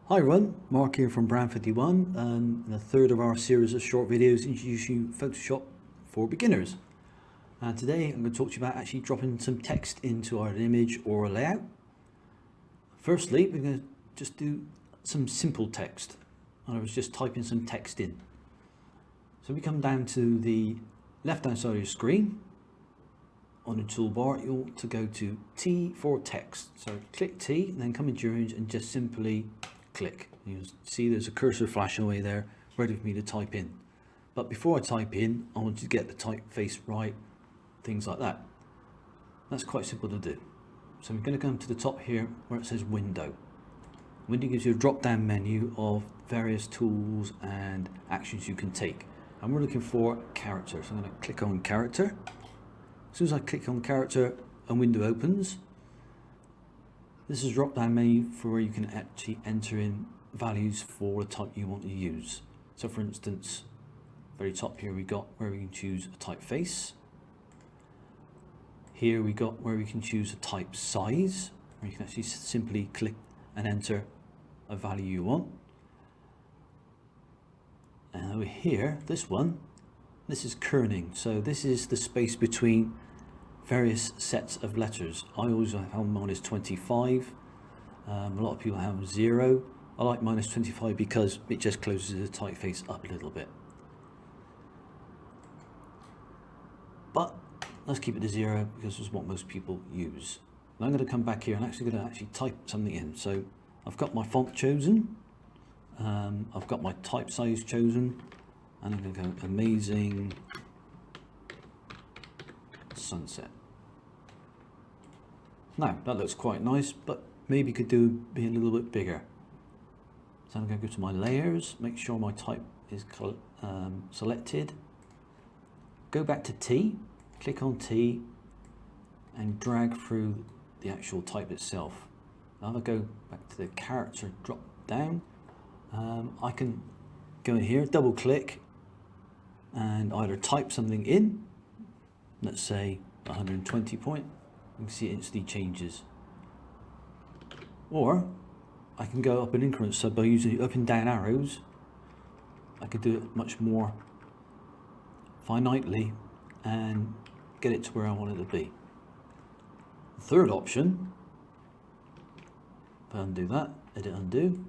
Hi everyone, Mark here from Brand51 and the third of our series of short videos introducing Photoshop for beginners. And today I'm going to talk to you about actually dropping some text into our image or a layout. Firstly, we're going to just do some simple text. I was just typing some text in. So we come down to the left hand side of your screen. On the toolbar, you want to go to T for text. So click T and then come into your image and just simply click. You see there's a cursor flashing away there, ready for me to type in. But before I type in, I want to get the typeface right, things like that. That's quite simple to do. So I'm going to come to the top here where it says Window. Window gives you a drop-down menu of various tools and actions you can take. And we're looking for character. So I'm going to click on character. As soon as I click on character, a window opens. This is a drop-down menu for where you can actually enter in values for the type you want to use. So for instance, very top here we got where we can choose a typeface. Here we got where we can choose a type size, where you can actually simply click and enter a value you want. And over here, this is kerning. So this is the space between various sets of letters. I always have -25. A lot of people have 0. I like -25 because it just closes the typeface up a little bit. But let's keep it to 0 because it's what most people use. And I'm going to come back here and going to type something in. So I've got my font chosen. I've got my type size chosen. And I'm going to go amazing sunset. Now that looks quite nice, but maybe could be a little bit bigger. So I'm going to go to my layers, make sure my type is selected. Go back to T, click on T, and drag through the actual type itself. Now if I go back to the character drop down, I can go in here, double click, and either type something in. Let's say 120 point. You can see it instantly changes. Or I can go up in increments. So by using the up and down arrows, I could do it much more finitely and get it to where I want it to be. The third option, if I undo that, edit undo,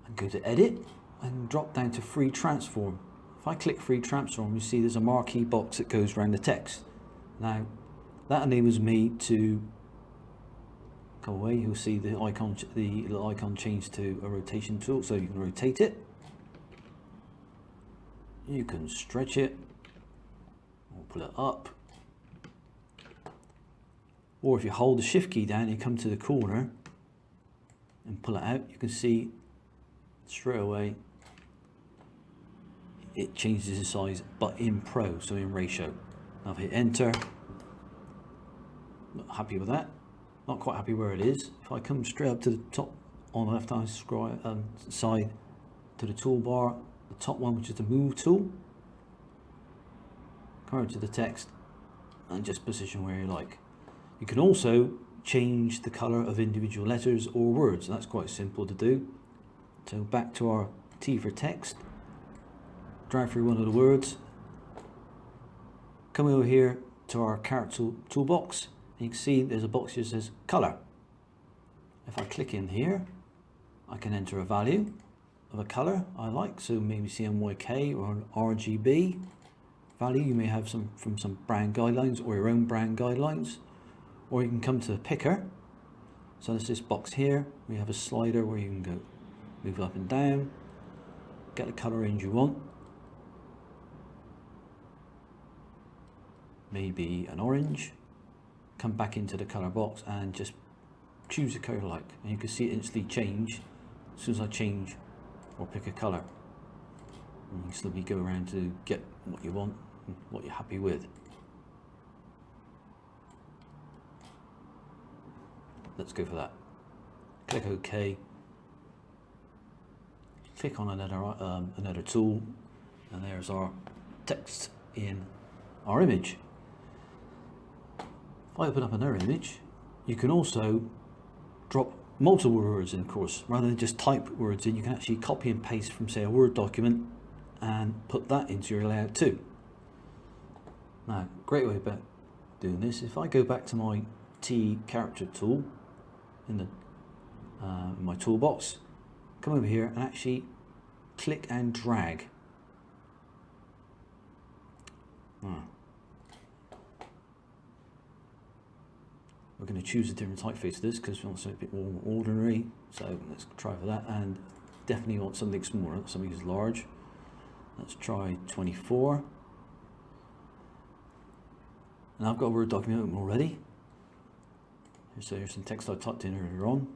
and go to edit and drop down to free transform. If I click free transform, you see there's a marquee box that goes around the text. Now that enables me to go away. You'll see the icon, the little icon change to a rotation tool, so you can rotate it, you can stretch it or pull it up, or if you hold the shift key down and you come to the corner and pull it out, you can see straight away it changes the size, but in Pro, so in ratio. Now if I hit enter, not happy with that, not quite happy where it is. If I come straight up to the top on the left hand side to the toolbar, the top one, which is the move tool, come over to the text and just position where you like. You can also change the color of individual letters or words, and that's quite simple to do. So back to our T for text, drag through one of the words, come over here to our character toolbox, and you can see there's a box here that says color. If I click in here, I can enter a value of a color I like, so maybe CMYK or an RGB value. You may have some from some brand guidelines or your own brand guidelines, or you can come to the picker. So there's this box here, we have a slider where you can go move up and down, get the color range you want. Maybe an orange. Come back into the color box and just choose a color you like, and you can see it instantly change as soon as I change or pick a color. And you can slowly go around to get what you want and what you're happy with. Let's go for that. Click OK. Click on another tool, and there's our text in our image. If I open up another image, you can also drop multiple words in, of course, rather than just type words in. You can actually copy and paste from, say, a Word document and put that into your layout too. Now, great way about doing this, if I go back to my T character tool in the my toolbox, come over here and actually click and drag. We're going to choose a different typeface for this because we want something a bit more ordinary. So let's try for that, and definitely want something smaller, something that's large. Let's try 24. And I've got a Word document open already. So here's some text I typed in earlier on.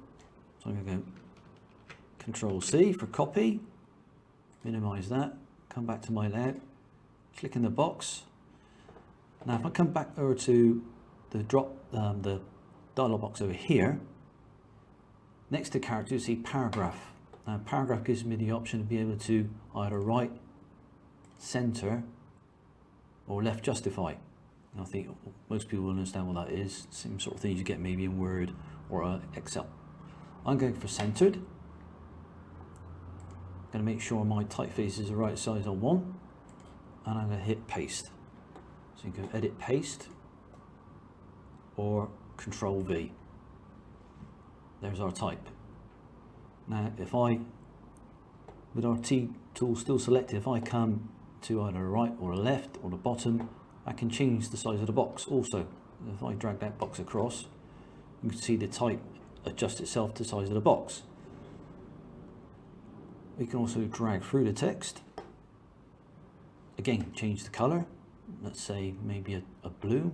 So I'm going to go Control C for copy, minimize that, come back to my layout, click in the box. Now if I come back over to the the dialog box over here, next to character you see paragraph. Now paragraph gives me the option to be able to either right, center, or left justify. And I think most people will understand what that is. Same sort of things you get maybe in Word or Excel. I'm going for centered. I'm going to make sure my typeface is the right size I want, and I'm going to hit paste. So you can go edit paste or Control V. There's our type. Now if I, with our T tool still selected, if I come to either the right or the left or the bottom, I can change the size of the box also. If I drag that box across, you can see the type adjust itself to the size of the box. We can also drag through the text. Again, change the color. Let's say maybe a blue,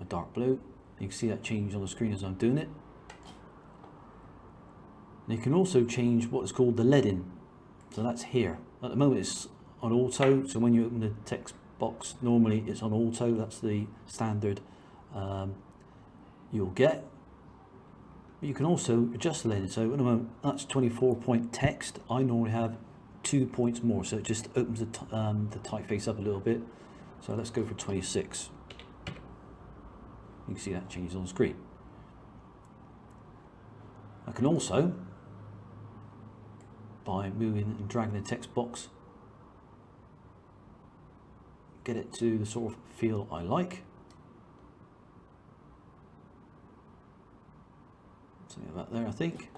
a dark blue. You can see that change on the screen as I'm doing it. And you can also change what is called the leading. So that's here. At the moment it's on auto, so when you open the text box, normally it's on auto. That's the standard you'll get. But you can also adjust the leading. So at the moment that's 24 point text. I normally have 2 points more, so it just opens the typeface up a little bit. So let's go for 26. You can see that changes on the screen. I can also, by moving and dragging the text box, get it to the sort of feel I like. Something about there, I think.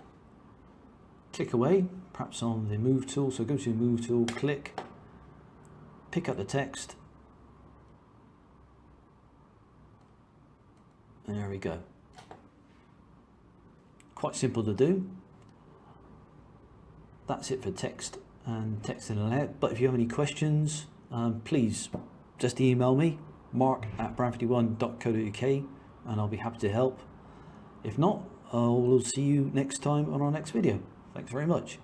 Click away, perhaps on the move tool. So go to the move tool, click, pick up the text, and there we go. Quite simple to do. That's it for text and text in the layout. But if you have any questions, please just email me, mark@brand51.co.uk, and I'll be happy to help. If not, I'll see you next time on our next video. Thanks very much.